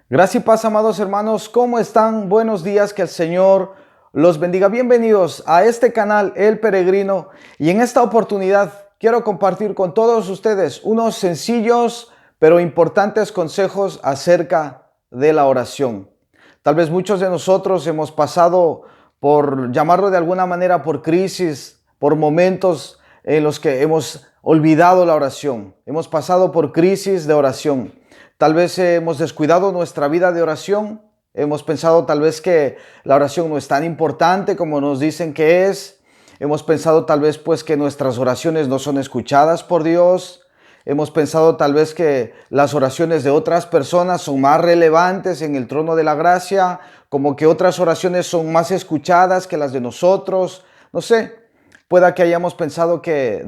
Gracias y paz, amados hermanos. ¿Cómo están? Buenos días, que el Señor los bendiga. Bienvenidos a este canal, El Peregrino. Y en esta oportunidad quiero compartir con todos ustedes unos sencillos pero importantes consejos acerca de la oración. Tal vez muchos de nosotros hemos pasado por, llamarlo de alguna manera, por crisis, por momentos en los que hemos olvidado la oración. Hemos pasado por crisis de oración. Tal vez hemos descuidado nuestra vida de oración. Hemos pensado tal vez que la oración no es tan importante como nos dicen que es. Hemos pensado tal vez pues que nuestras oraciones no son escuchadas por Dios. Hemos pensado tal vez que las oraciones de otras personas son más relevantes en el trono de la gracia, como que otras oraciones son más escuchadas que las de nosotros. No sé, pueda que hayamos pensado que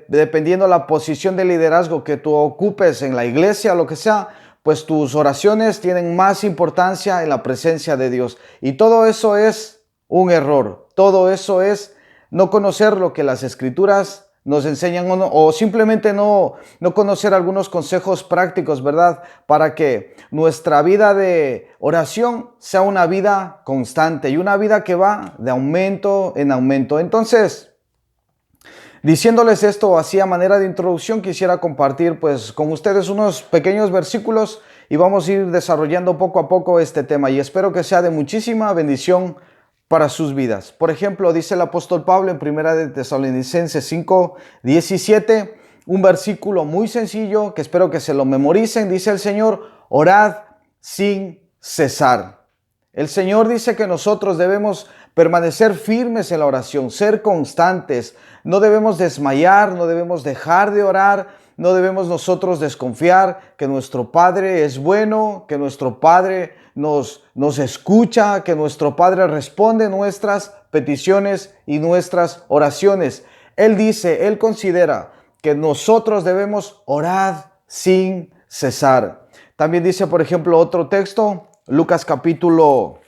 dependiendo la posición de liderazgo que tú ocupes en la iglesia o lo que sea, pues tus oraciones tienen más importancia en la presencia de Dios. Y todo eso es un error. Todo eso es no conocer lo que las escrituras nos enseñan o simplemente no conocer algunos consejos prácticos, ¿verdad? Para que nuestra vida de oración sea una vida constante y una vida que va de aumento en aumento. Entonces, diciéndoles esto así a manera de introducción, quisiera compartir pues con ustedes unos pequeños versículos y vamos a ir desarrollando poco a poco este tema y espero que sea de muchísima bendición para sus vidas. Por ejemplo, dice el apóstol Pablo en 1 de Tesalonicenses 5:17, un versículo muy sencillo que espero que se lo memoricen. Dice el Señor: orad sin cesar. El Señor dice que nosotros debemos permanecer firmes en la oración, ser constantes. No debemos desmayar, no debemos dejar de orar, no debemos nosotros desconfiar que nuestro Padre es bueno, que nuestro Padre nos escucha, que nuestro Padre responde nuestras peticiones y nuestras oraciones. Él dice, Él considera que nosotros debemos orar sin cesar. También dice, por ejemplo, otro texto, Lucas capítulo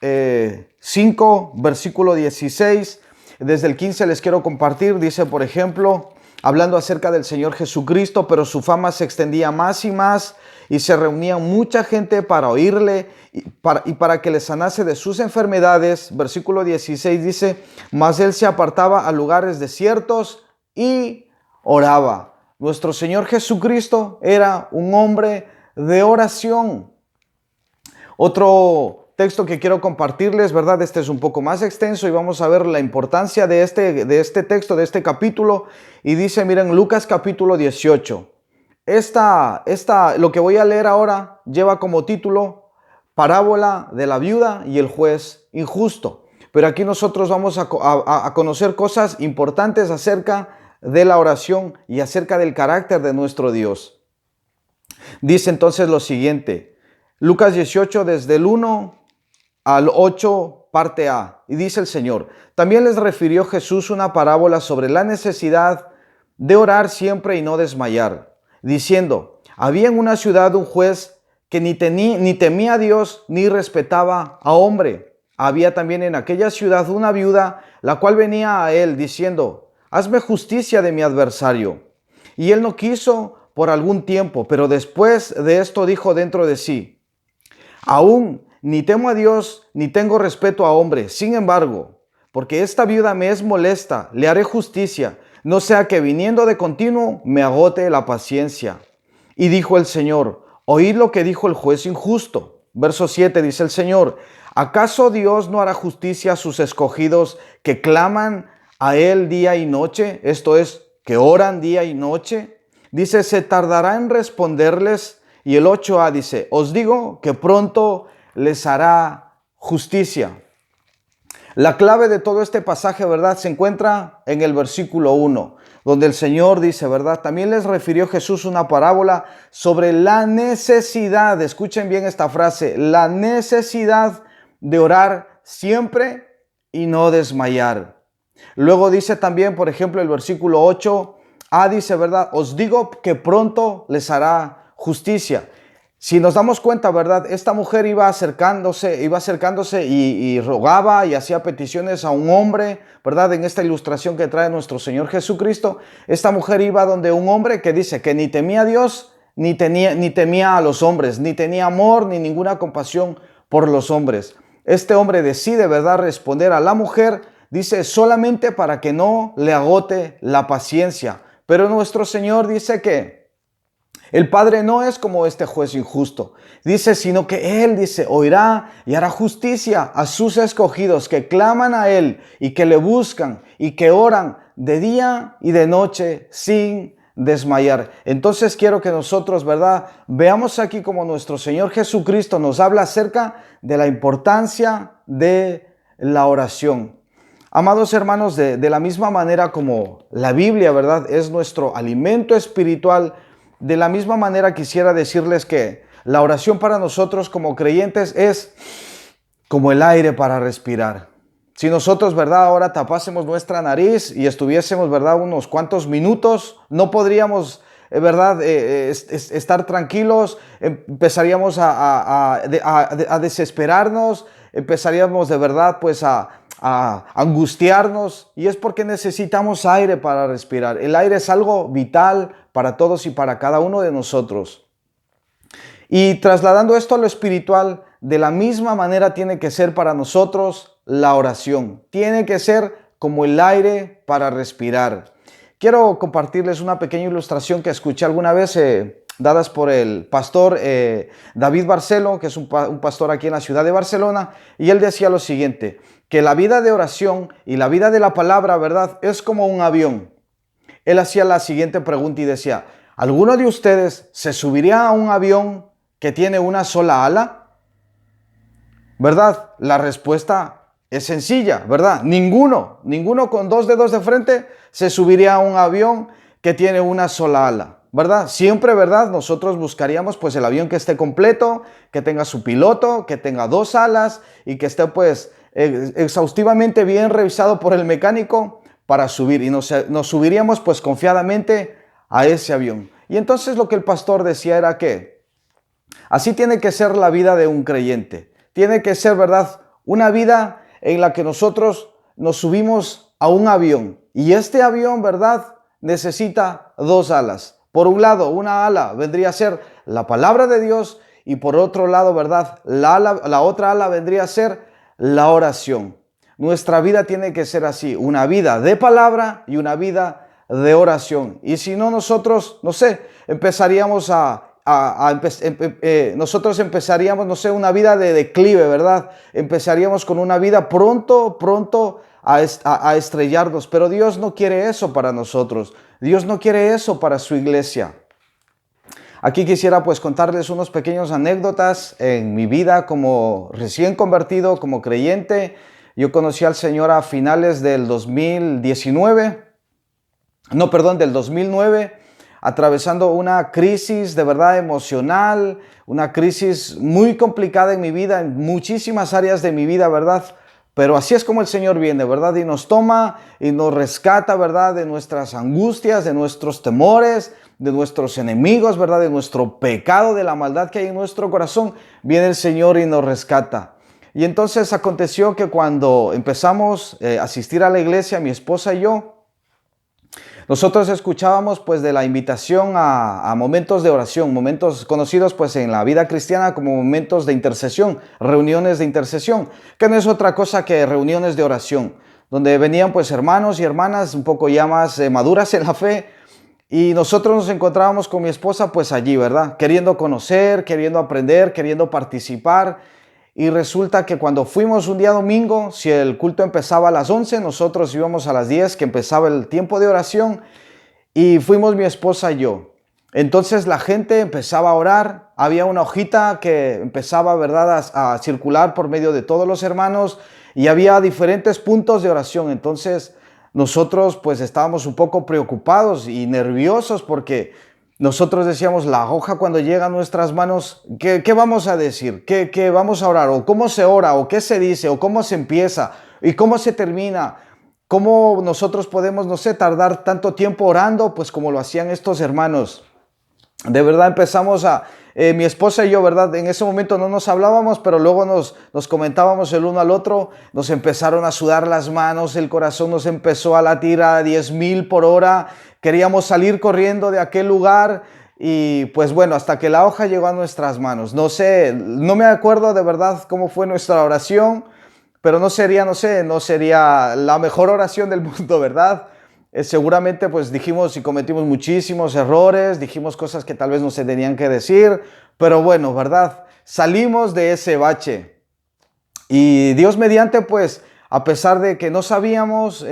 5, versículo 16. Desde el 15 les quiero compartir. Dice, por ejemplo, hablando acerca del Señor Jesucristo, pero su fama se extendía más y más y se reunía mucha gente para oírle y para que le sanase de sus enfermedades. Versículo 16 dice, mas él se apartaba a lugares desiertos y oraba. Nuestro Señor Jesucristo era un hombre de oración. Otro texto que quiero compartirles, ¿verdad? Este es un poco más extenso y vamos a ver la importancia de este texto, de este capítulo. Y dice, miren, Lucas capítulo 18. Lo que voy a leer ahora lleva como título Parábola de la viuda y el juez injusto. Pero aquí nosotros vamos a conocer cosas importantes acerca de la oración y acerca del carácter de nuestro Dios. Dice entonces lo siguiente, Lucas 18 desde el 1 al 8, parte A. Y dice el Señor, también les refirió Jesús una parábola sobre la necesidad de orar siempre y no desmayar, diciendo, había en una ciudad un juez que ni temía a Dios ni respetaba a hombre. Había también en aquella ciudad una viuda, la cual venía a él diciendo, hazme justicia de mi adversario. Y él no quiso por algún tiempo, pero después de esto dijo dentro de sí, aún ni temo a Dios, ni tengo respeto a hombre. Sin embargo, porque esta viuda me es molesta, le haré justicia, no sea que viniendo de continuo me agote la paciencia. Y dijo el Señor, oíd lo que dijo el juez injusto. Verso 7 dice el Señor, ¿acaso Dios no hará justicia a sus escogidos que claman a Él día y noche? Esto es, que oran día y noche. Dice, se tardará en responderles. Y el 8a dice, os digo que pronto les hará justicia. La clave de todo este pasaje, ¿verdad?, se encuentra en el versículo 1, donde el Señor dice, ¿verdad?, también les refirió Jesús una parábola sobre la necesidad, escuchen bien esta frase, la necesidad de orar siempre y no desmayar. Luego dice también, por ejemplo, el versículo 8a dice, ¿verdad?, os digo que pronto les hará justicia. Si nos damos cuenta, ¿verdad? Esta mujer iba acercándose y rogaba y hacía peticiones a un hombre, ¿verdad? En esta ilustración que trae nuestro Señor Jesucristo, esta mujer iba donde un hombre que dice que ni temía a Dios ni temía a los hombres, ni tenía amor ni ninguna compasión por los hombres. Este hombre decide, ¿verdad?, responder a la mujer, dice, solamente para que no le agote la paciencia. Pero nuestro Señor dice que el Padre no es como este juez injusto. Dice, sino que Él, dice, oirá y hará justicia a sus escogidos que claman a Él y que le buscan y que oran de día y de noche sin desmayar. Entonces quiero que nosotros, ¿verdad?, veamos aquí como nuestro Señor Jesucristo nos habla acerca de la importancia de la oración. Amados hermanos, de la misma manera como la Biblia, ¿verdad?, es nuestro alimento espiritual, de la misma manera quisiera decirles que la oración para nosotros como creyentes es como el aire para respirar. Si nosotros, ¿verdad?, ahora tapásemos nuestra nariz y estuviésemos, ¿verdad?, unos cuantos minutos, no podríamos, ¿verdad?, estar tranquilos, empezaríamos a desesperarnos, empezaríamos de verdad pues a angustiarnos, y es porque necesitamos aire para respirar. El aire es algo vital para todos y para cada uno de nosotros. Y trasladando esto a lo espiritual, de la misma manera tiene que ser para nosotros la oración. Tiene que ser como el aire para respirar. Quiero compartirles una pequeña ilustración que escuché alguna vez dadas por el pastor David Barcelo, que es un pastor aquí en la ciudad de Barcelona, y él decía lo siguiente, que la vida de oración y la vida de la palabra, ¿verdad?, es como un avión. Él hacía la siguiente pregunta y decía, ¿alguno de ustedes se subiría a un avión que tiene una sola ala? ¿Verdad? La respuesta es sencilla, ¿verdad? Ninguno con dos dedos de frente se subiría a un avión que tiene una sola ala, ¿verdad? Siempre, ¿verdad?, nosotros buscaríamos pues el avión que esté completo, que tenga su piloto, que tenga dos alas y que esté pues exhaustivamente bien revisado por el mecánico para subir, y nos subiríamos pues confiadamente a ese avión. Y entonces lo que el pastor decía era que así tiene que ser la vida de un creyente. Tiene que ser, ¿verdad?, una vida en la que nosotros nos subimos a un avión, y este avión, ¿verdad?, necesita dos alas. Por un lado, una ala vendría a ser la palabra de Dios, y por otro lado, ¿verdad?, la otra ala vendría a ser la oración. Nuestra vida tiene que ser así, una vida de palabra y una vida de oración. Y si no, nosotros, no sé, empezaríamos nosotros empezaríamos, no sé, una vida de declive, ¿verdad? Empezaríamos con una vida pronto a estrellarnos. Pero Dios no quiere eso para nosotros. Dios no quiere eso para su iglesia. Aquí quisiera pues contarles unos pequeños anécdotas en mi vida como recién convertido, como creyente. Yo conocí al Señor a finales del 2009, atravesando una crisis de verdad emocional, una crisis muy complicada en mi vida, en muchísimas áreas de mi vida, ¿verdad? Pero así es como el Señor viene, ¿verdad? Y nos toma y nos rescata, ¿verdad?, de nuestras angustias, de nuestros temores, de nuestros enemigos, ¿verdad?, de nuestro pecado, de la maldad que hay en nuestro corazón. Viene el Señor y nos rescata. Y entonces aconteció que cuando empezamos a asistir a la iglesia, mi esposa y yo, nosotros escuchábamos pues de la invitación a momentos de oración, momentos conocidos pues en la vida cristiana como momentos de intercesión, reuniones de intercesión, que no es otra cosa que reuniones de oración, donde venían pues hermanos y hermanas un poco ya más maduras en la fe, y nosotros nos encontrábamos con mi esposa pues allí, ¿verdad?, queriendo conocer, queriendo aprender, queriendo participar. Y resulta que cuando fuimos un día domingo, si el culto empezaba a las 11, nosotros íbamos a las 10, que empezaba el tiempo de oración, y fuimos mi esposa y yo. Entonces la gente empezaba a orar, había una hojita que empezaba, ¿verdad?, a circular por medio de todos los hermanos, y había diferentes puntos de oración. Entonces nosotros pues estábamos un poco preocupados y nerviosos porque nosotros decíamos, la hoja cuando llega a nuestras manos, ¿qué vamos a decir? ¿Qué vamos a orar? ¿O cómo se ora? ¿O qué se dice? ¿O cómo se empieza? ¿Y cómo se termina? ¿Cómo nosotros podemos, no sé, tardar tanto tiempo orando? Pues como lo hacían estos hermanos. De verdad empezamos mi esposa y yo, ¿verdad? En ese momento no nos hablábamos, pero luego nos comentábamos el uno al otro. Nos empezaron a sudar las manos, el corazón nos empezó a latir a 10,000 por hora. Queríamos salir corriendo de aquel lugar y pues bueno, hasta que la hoja llegó a nuestras manos. No sé, no me acuerdo de verdad cómo fue nuestra oración, pero no sería, no sé, no sería la mejor oración del mundo, ¿verdad? Seguramente pues dijimos y cometimos muchísimos errores, dijimos cosas que tal vez no se tenían que decir, pero bueno, ¿verdad? Salimos de ese bache. Y Dios mediante, pues, a pesar de que no sabíamos,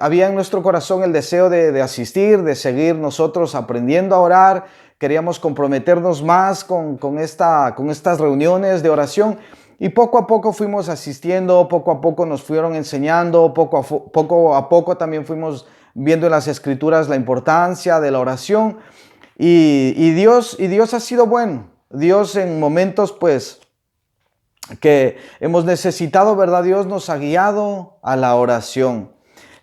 había en nuestro corazón el deseo de asistir, de seguir nosotros aprendiendo a orar. Queríamos comprometernos más con estas reuniones de oración. Y poco a poco fuimos asistiendo, poco a poco nos fueron enseñando, poco a poco también fuimos viendo en las escrituras la importancia de la oración. Y Dios ha sido bueno. Dios en momentos, pues, que hemos necesitado, ¿verdad? Dios nos ha guiado a la oración.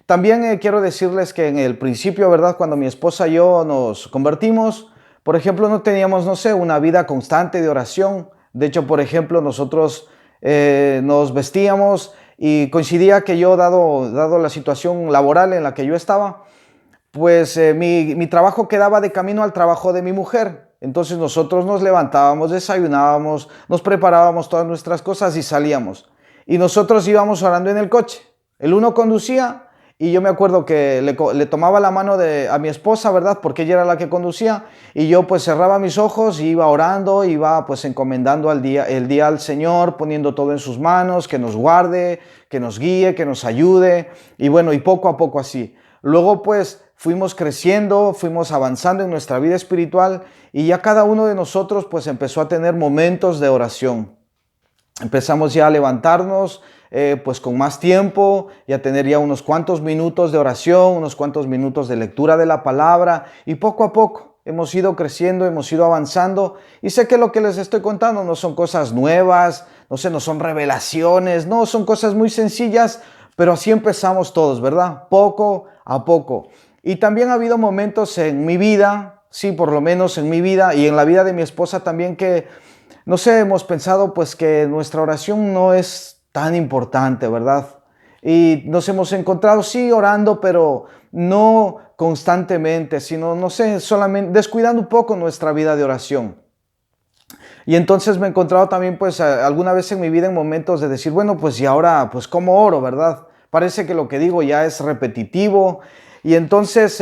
También quiero decirles que en el principio, ¿verdad? Cuando mi esposa y yo nos convertimos, por ejemplo, no teníamos, no sé, una vida constante de oración. De hecho, por ejemplo, nosotros nos vestíamos y coincidía que yo, dado la situación laboral en la que yo estaba, pues mi trabajo quedaba de camino al trabajo de mi mujer. Entonces nosotros nos levantábamos, desayunábamos, nos preparábamos todas nuestras cosas y salíamos. Y nosotros íbamos orando en el coche. El uno conducía y yo me acuerdo que le tomaba la mano a mi esposa, ¿verdad? Porque ella era la que conducía. Y yo pues cerraba mis ojos y iba orando, iba pues encomendando el día al Señor, poniendo todo en sus manos, que nos guarde, que nos guíe, que nos ayude. Y bueno, y poco a poco así. Luego pues fuimos creciendo, fuimos avanzando en nuestra vida espiritual y ya cada uno de nosotros pues empezó a tener momentos de oración. Empezamos ya a levantarnos pues con más tiempo y a tener ya unos cuantos minutos de oración, unos cuantos minutos de lectura de la palabra y poco a poco hemos ido creciendo, hemos ido avanzando y sé que lo que les estoy contando no son cosas nuevas, no sé, no son revelaciones, no, son cosas muy sencillas, pero así empezamos todos, ¿verdad? Poco a poco. Y también ha habido momentos en mi vida, sí, por lo menos en mi vida y en la vida de mi esposa también que, no sé, hemos pensado pues que nuestra oración no es tan importante, ¿verdad? Y nos hemos encontrado, sí, orando, pero no constantemente, sino, no sé, solamente descuidando un poco nuestra vida de oración. Y entonces me he encontrado también pues alguna vez en mi vida en momentos de decir, bueno, pues y ahora, pues ¿cómo oro, verdad? Parece que lo que digo ya es repetitivo. Y entonces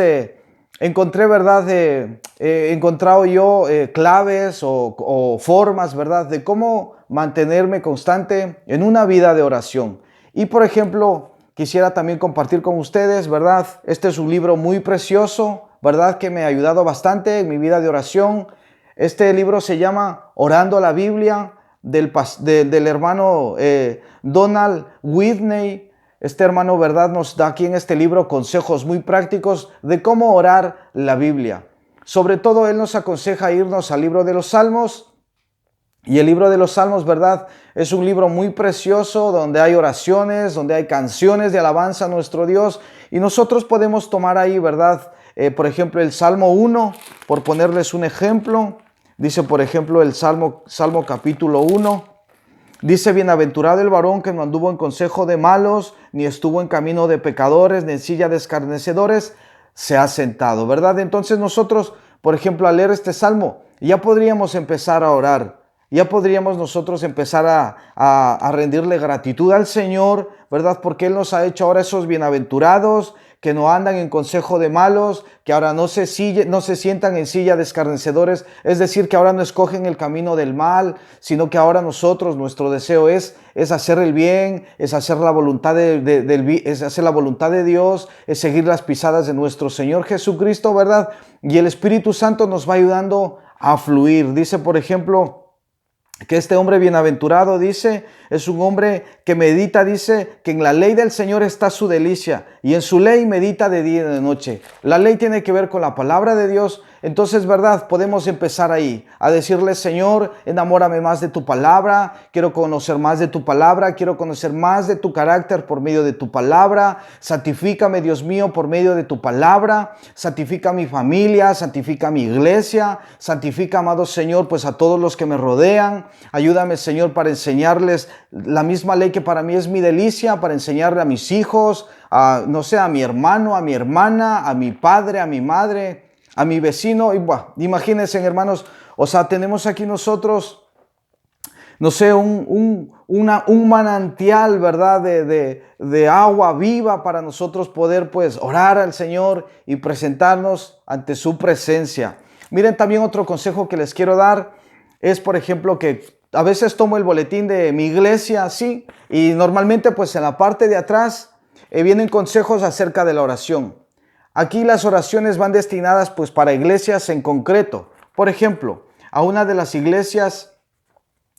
encontré, ¿verdad? He encontrado yo claves o formas, ¿verdad? De cómo mantenerme constante en una vida de oración. Y por ejemplo, quisiera también compartir con ustedes, ¿verdad? Este es un libro muy precioso, ¿verdad? Que me ha ayudado bastante en mi vida de oración. Este libro se llama Orando la Biblia del hermano Donald Whitney. Este hermano, ¿verdad?, nos da aquí en este libro consejos muy prácticos de cómo orar la Biblia. Sobre todo, él nos aconseja irnos al libro de los Salmos. Y el libro de los Salmos, ¿verdad?, es un libro muy precioso donde hay oraciones, donde hay canciones de alabanza a nuestro Dios. Y nosotros podemos tomar ahí, ¿verdad?, por ejemplo, el Salmo 1, por ponerles un ejemplo. Dice, por ejemplo, el Salmo capítulo 1. Dice, bienaventurado el varón que no anduvo en consejo de malos, ni estuvo en camino de pecadores, ni en silla de escarnecedores, se ha sentado, ¿verdad? Entonces nosotros, por ejemplo, al leer este salmo, ya podríamos empezar a orar, ya podríamos nosotros empezar a rendirle gratitud al Señor, ¿verdad? Porque Él nos ha hecho ahora esos bienaventurados, que no andan en consejo de malos, que ahora no se sientan en silla de escarnecedores, es decir, que ahora no escogen el camino del mal, sino que ahora nosotros, nuestro deseo es hacer el bien, es hacer la voluntad es hacer la voluntad de Dios, es seguir las pisadas de nuestro Señor Jesucristo, ¿verdad? Y el Espíritu Santo nos va ayudando a fluir. Dice, por ejemplo, que este hombre bienaventurado, dice, es un hombre que medita, dice, que en la ley del Señor está su delicia y en su ley medita de día y de noche. La ley tiene que ver con la palabra de Dios. Entonces, ¿verdad? Podemos empezar ahí a decirle, Señor, enamórame más de tu palabra, quiero conocer más de tu palabra, quiero conocer más de tu carácter por medio de tu palabra, santifícame, Dios mío, por medio de tu palabra, santifica mi familia, santifica mi iglesia, santifica, amado Señor, pues a todos los que me rodean, ayúdame, Señor, para enseñarles la misma ley que para mí es mi delicia, para enseñarle a mis hijos, no sé, a mi hermano, a mi hermana, a mi padre, a mi madre, a mi vecino. Y bueno, imagínense, hermanos, o sea, tenemos aquí nosotros, no sé, un manantial, ¿verdad? De agua viva para nosotros poder pues orar al Señor y presentarnos ante su presencia. Miren, también otro consejo que les quiero dar es, por ejemplo, que a veces tomo el boletín de mi iglesia, sí, y normalmente pues en la parte de atrás vienen consejos acerca de la oración. Aquí las oraciones van destinadas pues para iglesias en concreto. Por ejemplo, a una de las iglesias,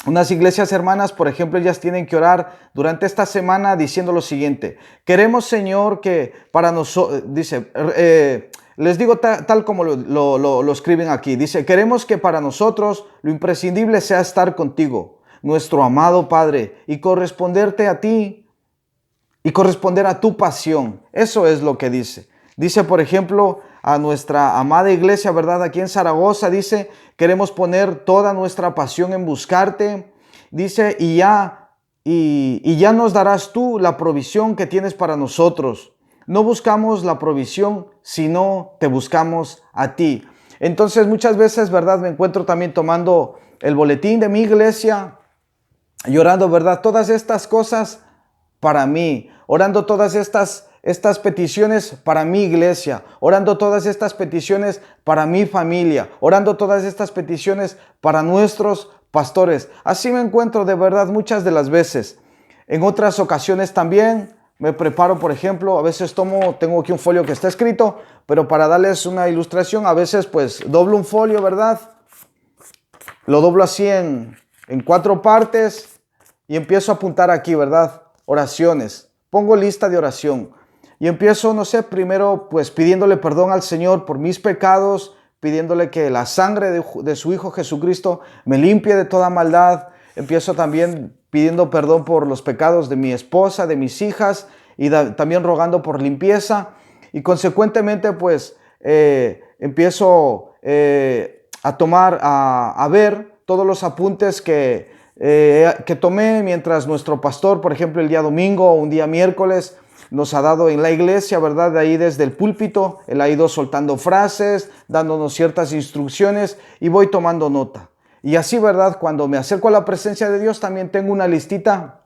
unas iglesias hermanas, por ejemplo, ellas tienen que orar durante esta semana diciendo lo siguiente: queremos, Señor, que para nosotros, dice, les digo tal como lo escriben aquí, dice, queremos que para nosotros lo imprescindible sea estar contigo, nuestro amado Padre, y corresponderte a ti y corresponder a tu pasión. Eso es lo que dice. Dice, por ejemplo, a nuestra amada iglesia, ¿verdad? Aquí en Zaragoza, dice, queremos poner toda nuestra pasión en buscarte. Dice, y ya nos darás tú la provisión que tienes para nosotros. No buscamos la provisión, sino te buscamos a ti. Entonces, muchas veces, ¿verdad? Me encuentro también tomando el boletín de mi iglesia y orando, ¿verdad? Todas estas cosas para mí, orando todas estas peticiones para mi iglesia, orando todas estas peticiones para mi familia, orando todas estas peticiones para nuestros pastores. Así me encuentro de verdad muchas de las veces. En otras ocasiones también me preparo, por ejemplo, a veces tengo aquí un folio que está escrito, pero para darles una ilustración, a veces pues doblo un folio, ¿verdad? Lo doblo así en 4 partes y empiezo a apuntar aquí, ¿verdad? Oraciones. Pongo lista de oración y empiezo, no sé, primero pues pidiéndole perdón al Señor por mis pecados, pidiéndole que la sangre de su Hijo Jesucristo me limpie de toda maldad. Empiezo también pidiendo perdón por los pecados de mi esposa, de mis hijas, y también rogando por limpieza. Y consecuentemente pues empiezo a ver todos los apuntes que tomé mientras nuestro pastor, por ejemplo, el día domingo o un día miércoles, nos ha dado en la iglesia, ¿verdad? De ahí desde el púlpito, él ha ido soltando frases, dándonos ciertas instrucciones y voy tomando nota. Y así, ¿verdad? Cuando me acerco a la presencia de Dios, también tengo una listita,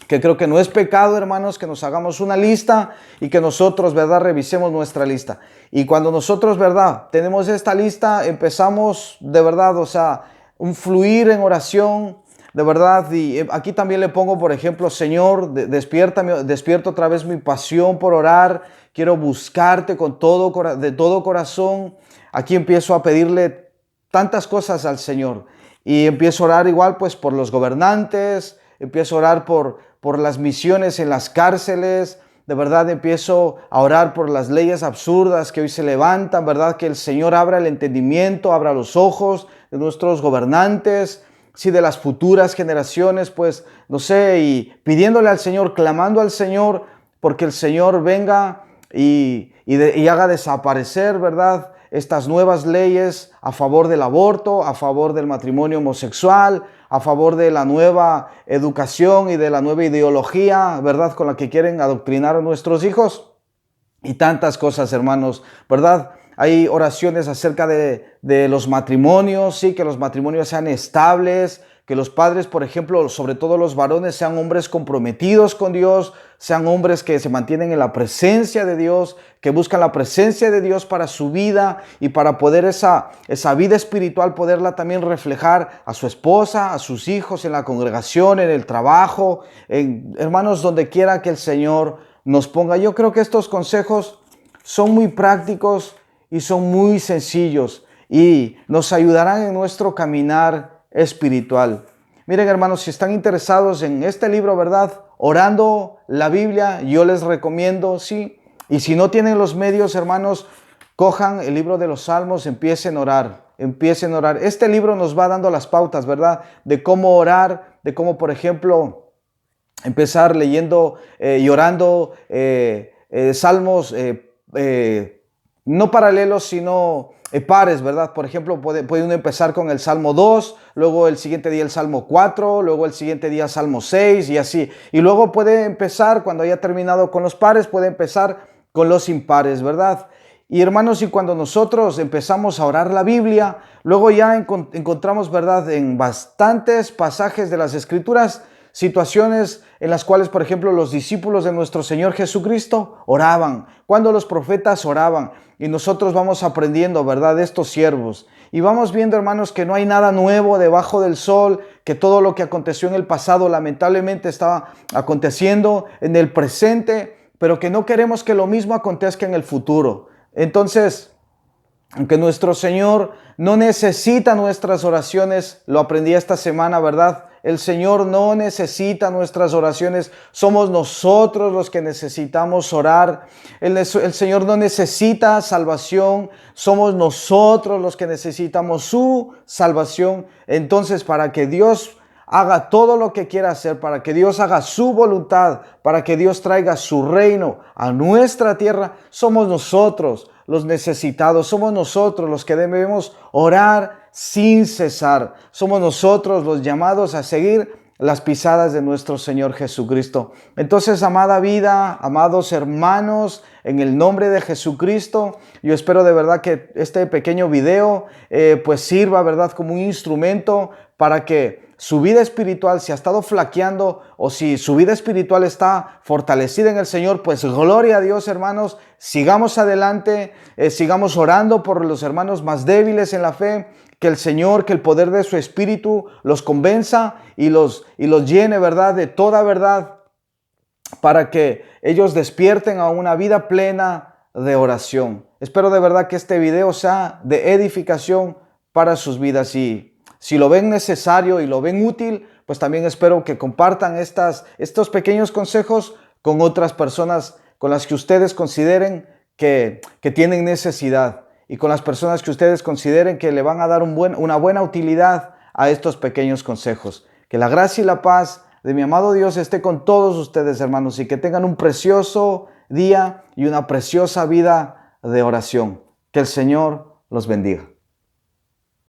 que creo que no es pecado, hermanos, que nos hagamos una lista y que nosotros, ¿verdad? Revisemos nuestra lista. Y cuando nosotros, ¿verdad? Tenemos esta lista, empezamos de verdad, o sea, un fluir en oración, de verdad. Y aquí también le pongo, por ejemplo, Señor, despierto otra vez mi pasión por orar. Quiero buscarte de todo corazón. Aquí empiezo a pedirle tantas cosas al Señor. Y empiezo a orar igual pues por los gobernantes. Empiezo a orar por las misiones en las cárceles. De verdad empiezo a orar por las leyes absurdas que hoy se levantan, ¿verdad? Que el Señor abra el entendimiento, abra los ojos de nuestros gobernantes, sí, de las futuras generaciones, pues, no sé, y pidiéndole al Señor, clamando al Señor, porque el Señor venga y haga desaparecer, ¿verdad? Estas nuevas leyes a favor del aborto, a favor del matrimonio homosexual, a favor de la nueva educación y de la nueva ideología, ¿verdad? Con la que quieren adoctrinar a nuestros hijos. Y tantas cosas, hermanos, ¿verdad? Hay oraciones acerca de los matrimonios, sí, que los matrimonios sean estables, que los padres, por ejemplo, sobre todo los varones, sean hombres comprometidos con Dios, sean hombres que se mantienen en la presencia de Dios, que buscan la presencia de Dios para su vida y para poder esa vida espiritual poderla también reflejar a su esposa, a sus hijos, en la congregación, en el trabajo, hermanos, donde quiera que el Señor nos ponga. Yo creo que estos consejos son muy prácticos y son muy sencillos y nos ayudarán en nuestro caminar espiritual. Miren, hermanos, si están interesados en este libro, ¿verdad? Orando la Biblia, yo les recomiendo, sí. Y si no tienen los medios, hermanos, cojan el libro de los Salmos, empiecen a orar. Empiecen a orar. Este libro nos va dando las pautas, ¿verdad? De cómo orar, de cómo, por ejemplo, empezar leyendo y orando salmos no paralelos, sino pares, ¿verdad? Por ejemplo, puede uno empezar con el Salmo 2, luego el siguiente día el Salmo 4, luego el siguiente día Salmo 6 y así. Y luego puede empezar, cuando haya terminado con los pares, puede empezar con los impares, ¿verdad? Y hermanos, y cuando nosotros empezamos a orar la Biblia, luego ya encontramos, ¿verdad?, en bastantes pasajes de las Escrituras, situaciones en las cuales, por ejemplo, los discípulos de nuestro Señor Jesucristo oraban, cuando los profetas oraban, y nosotros vamos aprendiendo, ¿verdad?, de estos siervos. Y vamos viendo, hermanos, que no hay nada nuevo debajo del sol, que todo lo que aconteció en el pasado lamentablemente estaba aconteciendo en el presente, pero que no queremos que lo mismo acontezca en el futuro. Entonces, aunque nuestro Señor no necesita nuestras oraciones, lo aprendí esta semana, ¿verdad? El Señor no necesita nuestras oraciones, somos nosotros los que necesitamos orar. El Señor no necesita salvación, somos nosotros los que necesitamos su salvación. Entonces, para que Dios haga todo lo que quiera hacer, para que Dios haga su voluntad, para que Dios traiga su reino a nuestra tierra, somos nosotros los necesitados, somos nosotros los que debemos orar sin cesar, somos nosotros los llamados a seguir las pisadas de nuestro Señor Jesucristo. Entonces, amada vida, amados hermanos, en el nombre de Jesucristo, yo espero de verdad que este pequeño video pues sirva, ¿verdad?, como un instrumento para que su vida espiritual, si ha estado flaqueando o si su vida espiritual está fortalecida en el Señor, pues gloria a Dios, hermanos, sigamos adelante, sigamos orando por los hermanos más débiles en la fe, que el Señor, que el poder de su Espíritu los convenza y los llene, ¿verdad?, de toda verdad, para que ellos despierten a una vida plena de oración. Espero de verdad que este video sea de edificación para sus vidas, y si lo ven necesario y lo ven útil, pues también espero que compartan estos pequeños consejos con otras personas con las que ustedes consideren que tienen necesidad, y con las personas que ustedes consideren que le van a dar una buena utilidad a estos pequeños consejos. Que la gracia y la paz de mi amado Dios esté con todos ustedes, hermanos, y que tengan un precioso día y una preciosa vida de oración. Que el Señor los bendiga.